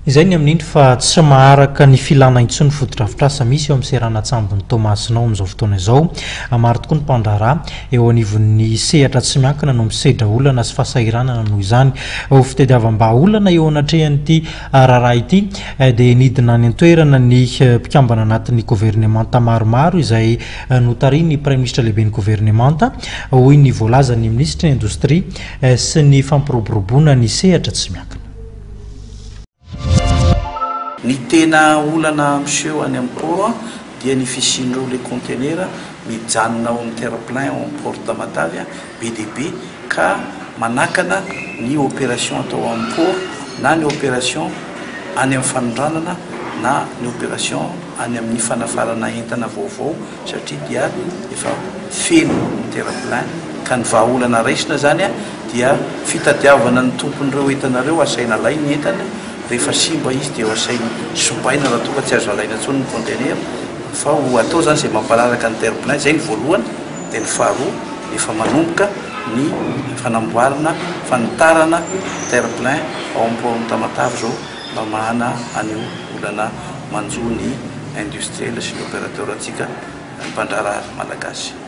izay ny amin'indry fa tsy maharaka ny filana intsony fotodrafitrasa misy eo amin'ny seranatsambony Tomasinao amin'izao fotoana izao. Maro tokoa ny mpandrarà eo anivon'ny sehatra tsy miankina no misedra olana sy fahasahiranana noho izany ho fitadiavam-ba olana eo anatrehan'ity raharaha ity dia nidina ny antoerana ny mpikambana anatin'ny gouvernemanta maromaro izay notariany Premier Ministre lehiben'ny gouvernemanta hoy ny voalazan'ny ministre ny indostria sy ny fampiroboroboana ny sehatra tsy miankina. Ny tena olana miseho any amin'ny port dia ny fisian'ireo le conteneur mijanona ao amin'ny terre-plein ao amin'ny porte Matavy BDB ka manakana ny opération atao amin'ny port na ny opération any amin'ny fanondranana na ny opération any amin'ny fanafarana entana vaovao satria dia efa feno ny terre-plein ka ny vahaolana raisina zany dia fitadiavana ny tompon'ireo entanareo asaina lay ny entana rehefa simba izy dia asainy sobaina raha toka tsy azo alaina intsony ny conteneur fa ho atao zany izay mampalaraka ny terre-plein zay ny voalohany dia ny faharoa efa manomboka ny fanamboarana fanitarana terre-plein ao amin'ny port Tamatavy zao mba mahana anio olana manjo ny industriel sy ny opérateur antsika ny mpandrarà malagasy.